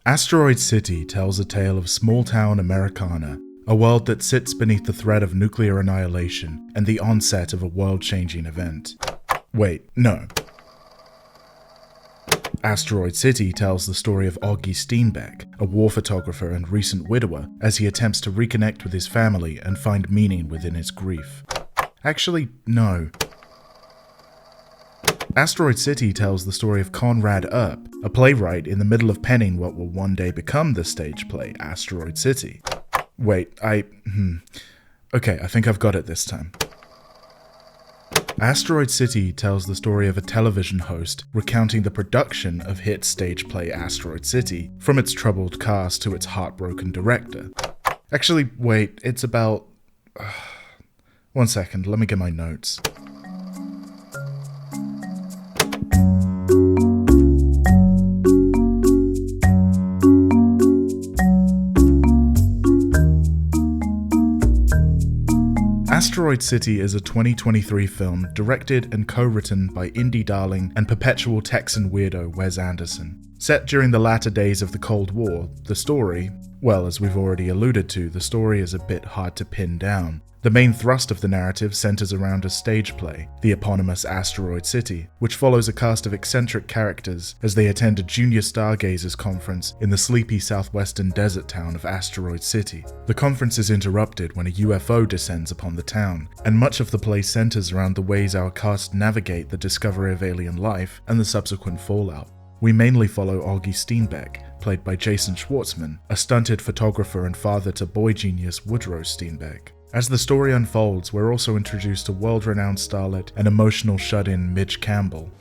Asteroid City tells a tale of small-town Americana, a world that sits beneath the threat of nuclear annihilation and the onset of a world-changing event. Wait, no. Asteroid City tells the story of Augie Steenbeck, a war photographer and recent widower, as he attempts to reconnect with his family and find meaning within his grief. Actually, no. Asteroid City tells the story of Conrad Earp, a playwright in the middle of penning what will one day become the stage play Asteroid City. Wait, Okay, I think I've got it this time. Asteroid City tells the story of a television host recounting the production of hit stage play Asteroid City, from its troubled cast to its heartbroken director. Actually, wait, it's about... One second, let me get my notes. Asteroid City is a 2023 film directed and co-written by indie darling and perpetual Texan weirdo Wes Anderson. Set during the latter days of the Cold War, the story, well, as we've already alluded to, the story is a bit hard to pin down. The main thrust of the narrative centers around a stage play, the eponymous Asteroid City, which follows a cast of eccentric characters as they attend a junior stargazers conference in the sleepy southwestern desert town of Asteroid City. The conference is interrupted when a UFO descends upon the town, and much of the play centers around the ways our cast navigate the discovery of alien life and the subsequent fallout. We mainly follow Augie Steenbeck, played by Jason Schwartzman, a stunted photographer and father to boy genius Woodrow Steenbeck. As the story unfolds, we're also introduced to world-renowned starlet and emotional shut-in Midge Campbell,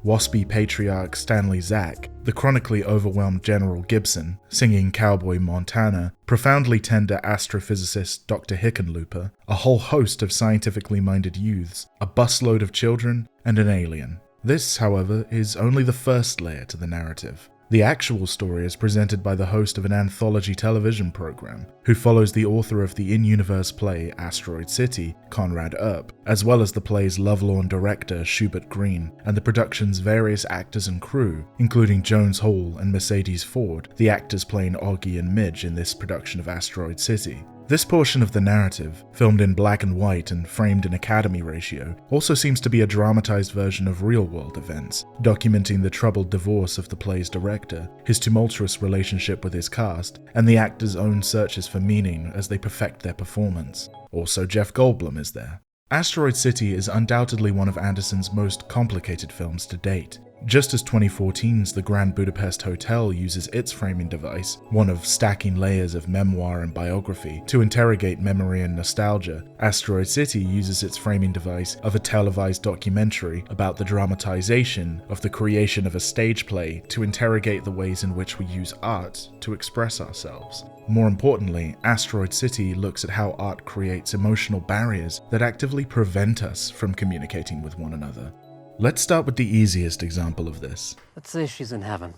waspy patriarch Stanley Zak, the chronically overwhelmed General Gibson, singing Cowboy Montana, profoundly tender astrophysicist Dr. Hickenlooper, a whole host of scientifically minded youths, a busload of children, and an alien. This, however, is only the first layer to the narrative. The actual story is presented by the host of an anthology television program, who follows the author of the in-universe play Asteroid City, Conrad Earp, as well as the play's lovelorn director Schubert Green, and the production's various actors and crew, including Jones Hall and Mercedes Ford, the actors playing Augie and Midge in this production of Asteroid City. This portion of the narrative, filmed in black and white and framed in Academy ratio, also seems to be a dramatized version of real-world events, documenting the troubled divorce of the play's director, his tumultuous relationship with his cast, and the actors' own searches for meaning as they perfect their performance. Also, Jeff Goldblum is there. Asteroid City is undoubtedly one of Anderson's most complicated films to date. Just as 2014's The Grand Budapest Hotel uses its framing device, one of stacking layers of memoir and biography, to interrogate memory and nostalgia, Asteroid City uses its framing device of a televised documentary about the dramatization of the creation of a stage play to interrogate the ways in which we use art to express ourselves. More importantly, Asteroid City looks at how art creates emotional barriers that actively prevent us from communicating with one another. Let's start with the easiest example of this. Let's say she's in heaven.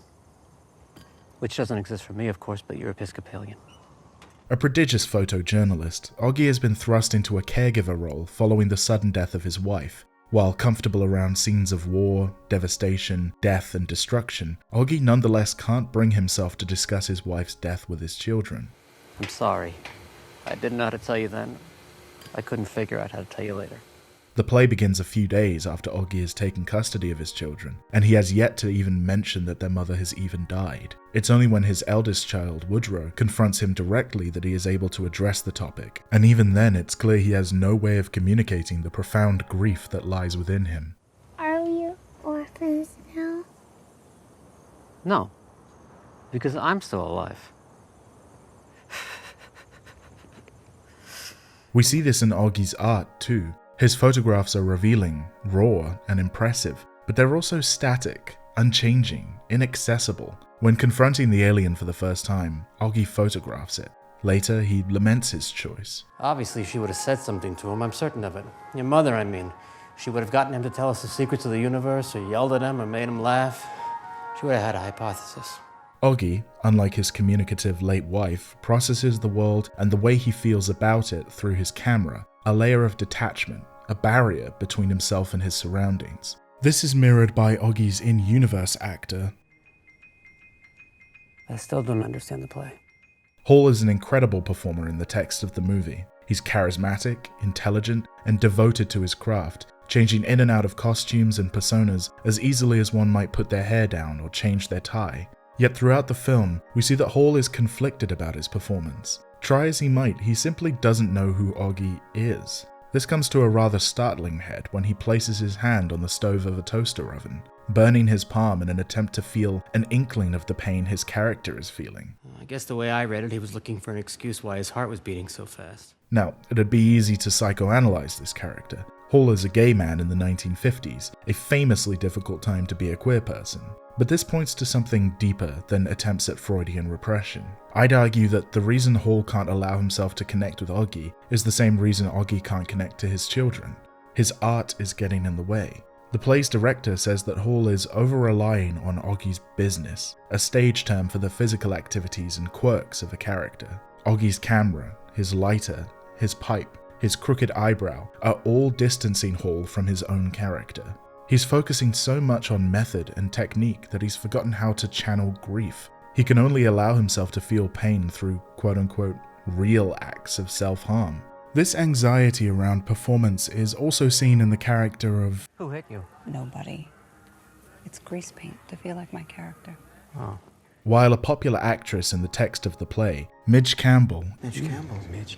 Which doesn't exist for me, of course, but you're Episcopalian. A prodigious photojournalist, Augie has been thrust into a caregiver role following the sudden death of his wife. While comfortable around scenes of war, devastation, death, and destruction, Augie nonetheless can't bring himself to discuss his wife's death with his children. I'm sorry. I didn't know how to tell you then. I couldn't figure out how to tell you later. The play begins a few days after Augie has taken custody of his children, and he has yet to even mention that their mother has even died. It's only when his eldest child, Woodrow, confronts him directly that he is able to address the topic, and even then it's clear he has no way of communicating the profound grief that lies within him. Are we orphans now? No, because I'm still alive. We see this in Augie's art too. His photographs are revealing, raw, and impressive, but they're also static, unchanging, inaccessible. When confronting the alien for the first time, Augie photographs it. Later, he laments his choice. Obviously, she would have said something to him, I'm certain of it. Your mother, I mean. She would have gotten him to tell us the secrets of the universe, or yelled at him, or made him laugh. She would have had a hypothesis. Augie, unlike his communicative late wife, processes the world and the way he feels about it through his camera, a layer of detachment, a barrier between himself and his surroundings. This is mirrored by Augie's in-universe actor, I still don't understand the play. Hall is an incredible performer in the text of the movie. He's charismatic, intelligent, and devoted to his craft, changing in and out of costumes and personas as easily as one might put their hair down or change their tie. Yet throughout the film, we see that Hall is conflicted about his performance. Try as he might, he simply doesn't know who Oggy is. This comes to a rather startling head when he places his hand on the stove of a toaster oven, burning his palm in an attempt to feel an inkling of the pain his character is feeling. I guess the way I read it, he was looking for an excuse why his heart was beating so fast. Now, it'd be easy to psychoanalyze this character. Hall is a gay man in the 1950s, a famously difficult time to be a queer person. But this points to something deeper than attempts at Freudian repression. I'd argue that the reason Hall can't allow himself to connect with Oggy is the same reason Oggy can't connect to his children. His art is getting in the way. The play's director says that Hall is over-relying on Oggy's business, a stage term for the physical activities and quirks of a character. Oggy's camera, his lighter, his pipe, his crooked eyebrow are all distancing Hall from his own character. He's focusing so much on method and technique that he's forgotten how to channel grief. He can only allow himself to feel pain through quote-unquote real acts of self-harm. This anxiety around performance is also seen in the character of... Who hit you? Nobody. It's grease paint to feel like my character. Oh. While a popular actress in the text of the play, Midge Campbell Midge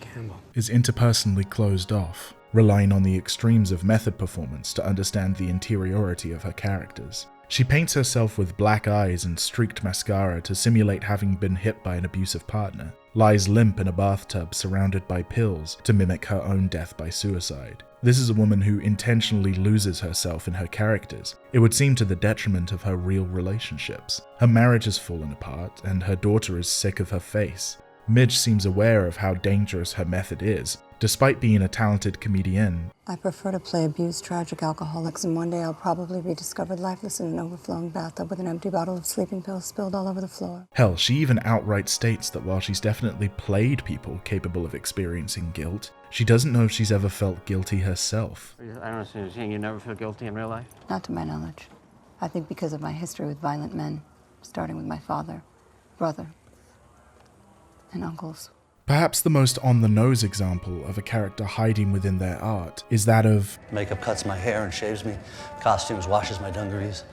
Campbell. is interpersonally closed off, relying on the extremes of method performance to understand the interiority of her characters. She paints herself with black eyes and streaked mascara to simulate having been hit by an abusive partner, lies limp in a bathtub surrounded by pills to mimic her own death by suicide. This is a woman who intentionally loses herself in her characters. It would seem to the detriment of her real relationships. Her marriage has fallen apart, and her daughter is sick of her face. Midge seems aware of how dangerous her method is, despite being a talented comedian. I prefer to play abused, tragic alcoholics, and one day I'll probably be discovered lifeless in an overflowing bathtub with an empty bottle of sleeping pills spilled all over the floor. Hell, she even outright states that while she's definitely played people capable of experiencing guilt, she doesn't know if she's ever felt guilty herself. I don't understand. You're saying you never feel guilty in real life? Not to my knowledge. I think because of my history with violent men, starting with my father, brother, and uncles. Perhaps the most on-the-nose example of a character hiding within their art is that of... Makeup cuts my hair and shaves me. Costumes washes my dungarees.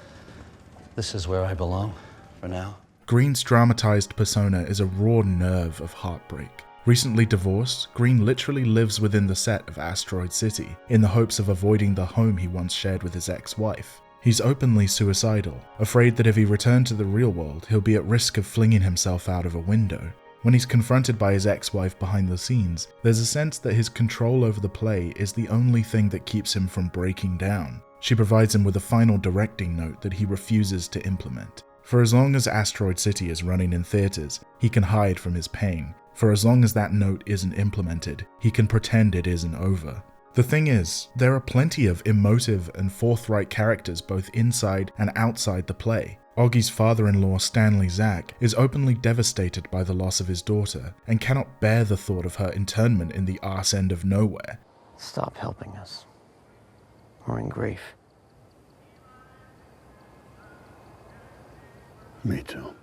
This is where I belong, for now. Green's dramatized persona is a raw nerve of heartbreak. Recently divorced, Green literally lives within the set of Asteroid City, in the hopes of avoiding the home he once shared with his ex-wife. He's openly suicidal, afraid that if he returned to the real world, he'll be at risk of flinging himself out of a window. When he's confronted by his ex-wife behind the scenes, there's a sense that his control over the play is the only thing that keeps him from breaking down. She provides him with a final directing note that he refuses to implement. For as long as Asteroid City is running in theaters, he can hide from his pain. For as long as that note isn't implemented, he can pretend it isn't over. The thing is, there are plenty of emotive and forthright characters both inside and outside the play. Oggy's father-in-law, Stanley Zack, is openly devastated by the loss of his daughter and cannot bear the thought of her internment in the arse end of nowhere. Stop helping us. We're in grief. Me too.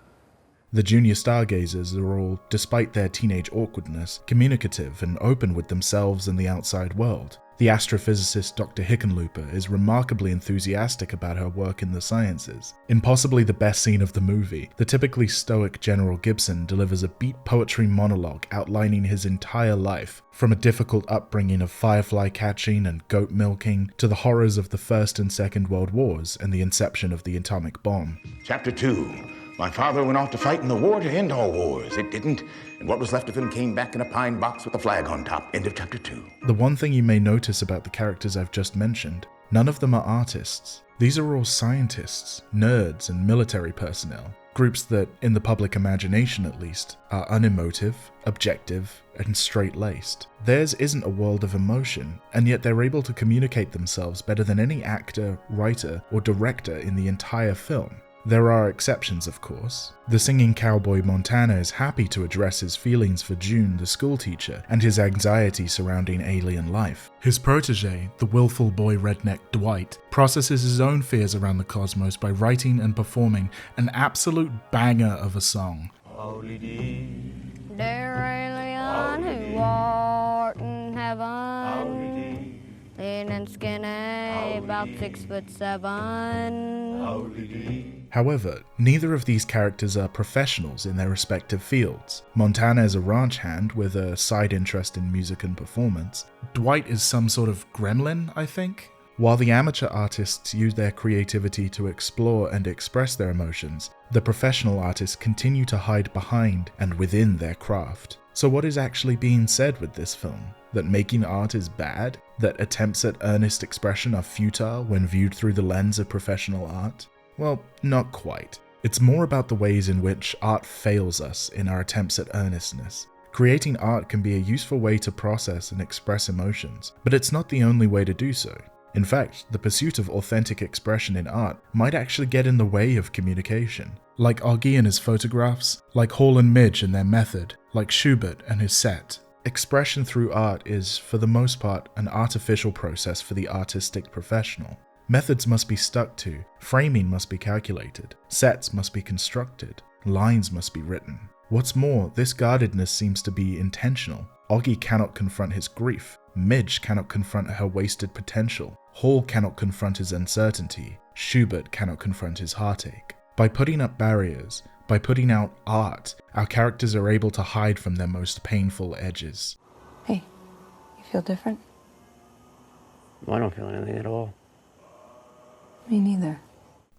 The junior stargazers are all, despite their teenage awkwardness, communicative and open with themselves and the outside world. The astrophysicist Dr. Hickenlooper is remarkably enthusiastic about her work in the sciences. In possibly the best scene of the movie, the typically stoic General Gibson delivers a beat poetry monologue outlining his entire life, from a difficult upbringing of firefly catching and goat milking to the horrors of the First and Second World Wars and the inception of the atomic bomb. Chapter 2. My father went off to fight in the war to end all wars. It didn't, and what was left of him came back in a pine box with a flag on top. End of chapter 2. The one thing you may notice about the characters I've just mentioned, none of them are artists. These are all scientists, nerds, and military personnel. Groups that, in the public imagination at least, are unemotive, objective, and straight-laced. Theirs isn't a world of emotion, and yet they're able to communicate themselves better than any actor, writer, or director in the entire film. There are exceptions, of course. The singing cowboy Montana is happy to address his feelings for June, the schoolteacher, and his anxiety surrounding alien life. His protege, the willful boy redneck Dwight, processes his own fears around the cosmos by writing and performing an absolute banger of a song. Dear alien who art in heaven, thin and skinny, about 6'7". However, neither of these characters are professionals in their respective fields. Montana is a ranch hand with a side interest in music and performance. Dwight is some sort of gremlin, I think? While the amateur artists use their creativity to explore and express their emotions, the professional artists continue to hide behind and within their craft. So what is actually being said with this film? That making art is bad? That attempts at earnest expression are futile when viewed through the lens of professional art? Well, not quite. It's more about the ways in which art fails us in our attempts at earnestness. Creating art can be a useful way to process and express emotions, but it's not the only way to do so. In fact, the pursuit of authentic expression in art might actually get in the way of communication. Like Augie and his photographs, like Hall and Midge and their method, like Schubert and his set. Expression through art is, for the most part, an artificial process for the artistic professional. Methods must be stuck to, framing must be calculated, sets must be constructed, lines must be written. What's more, this guardedness seems to be intentional. Augie cannot confront his grief. Midge cannot confront her wasted potential. Hall cannot confront his uncertainty. Schubert cannot confront his heartache. By putting up barriers, by putting out art, our characters are able to hide from their most painful edges. Hey, you feel different? I don't feel anything at all. Me neither.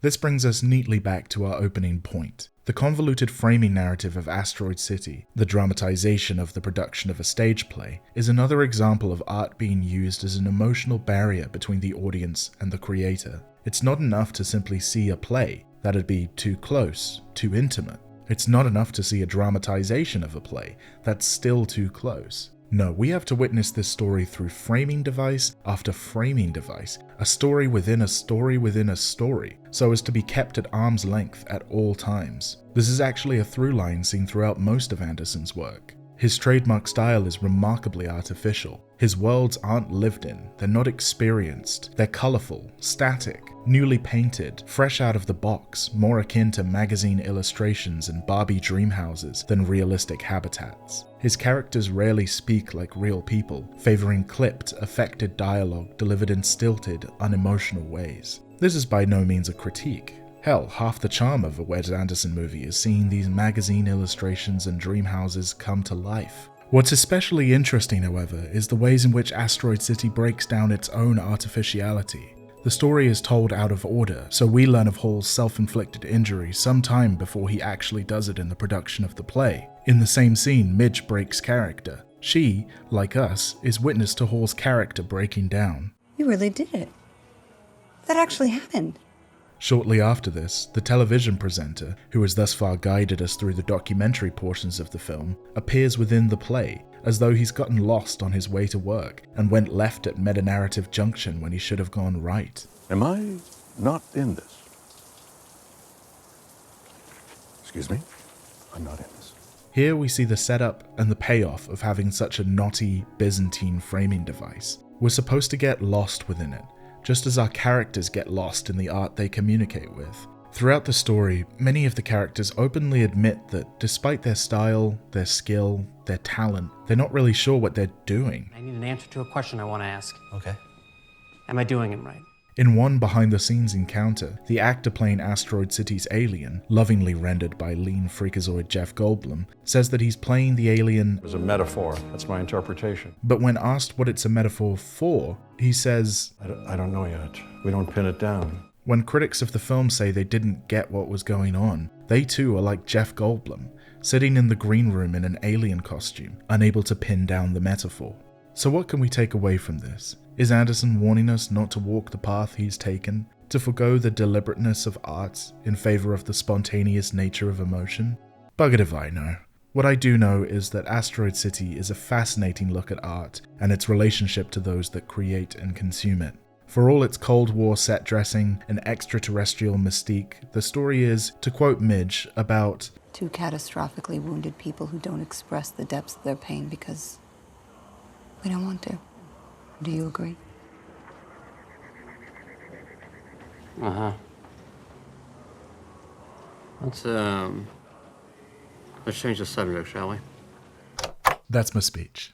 This brings us neatly back to our opening point. The convoluted framing narrative of Asteroid City, the dramatization of the production of a stage play, is another example of art being used as an emotional barrier between the audience and the creator. It's not enough to simply see a play. That'd be too close, too intimate. It's not enough to see a dramatization of a play. That's still too close. No, we have to witness this story through framing device after framing device, a story within a story within a story, so as to be kept at arm's length at all times. This is actually a through line seen throughout most of Anderson's work. His trademark style is remarkably artificial. His worlds aren't lived in, they're not experienced, they're colourful, static, newly painted, fresh out of the box, more akin to magazine illustrations and Barbie dream houses than realistic habitats. His characters rarely speak like real people, favouring clipped, affected dialogue delivered in stilted, unemotional ways. This is by no means a critique. Hell, half the charm of a Wes Anderson movie is seeing these magazine illustrations and dream houses come to life. What's especially interesting, however, is the ways in which Asteroid City breaks down its own artificiality. The story is told out of order, so we learn of Hall's self-inflicted injury some time before he actually does it in the production of the play. In the same scene, Midge breaks character. She, like us, is witness to Hall's character breaking down. You really did it. That actually happened. Shortly after this, the television presenter, who has thus far guided us through the documentary portions of the film, appears within the play, as though he's gotten lost on his way to work and went left at meta-narrative junction when he should have gone right. Am I not in this? Excuse me? I'm not in this. Here we see the setup and the payoff of having such a knotty, Byzantine framing device. We're supposed to get lost within it, just as our characters get lost in the art they communicate with. Throughout the story, many of the characters openly admit that despite their style, their skill, their talent, they're not really sure what they're doing. I need an answer to a question I want to ask. Okay. Am I doing it right? In one behind-the-scenes encounter, the actor playing Asteroid City's alien, lovingly rendered by lean freakazoid Jeff Goldblum, says that he's playing the alien It was a metaphor. That's my interpretation. but when asked what it's a metaphor for, he says, I don't know yet. We don't pin it down. when critics of the film say they didn't get what was going on, they too are like Jeff Goldblum, sitting in the green room in an alien costume, unable to pin down the metaphor. So what can we take away from this? Is Anderson warning us not to walk the path he's taken, to forgo the deliberateness of art in favour of the spontaneous nature of emotion? Buggered if I know. What I do know is that Asteroid City is a fascinating look at art and its relationship to those that create and consume it. For all its Cold War set dressing and extraterrestrial mystique, the story is, to quote Midge, about Two catastrophically wounded people who don't express the depths of their pain because we don't want to. Do you agree? Uh-huh. Let's Let's change the subject, shall we? That's my speech.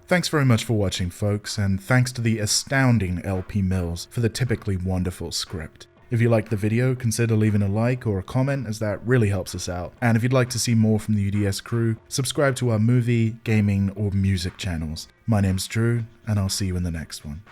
Thanks very much for watching, folks, and thanks to the astounding LP Mills for the typically wonderful script. If you liked the video, consider leaving a like or a comment, as that really helps us out. And if you'd like to see more from the UDS crew, subscribe to our movie, gaming, or music channels. My name's Drew, and I'll see you in the next one.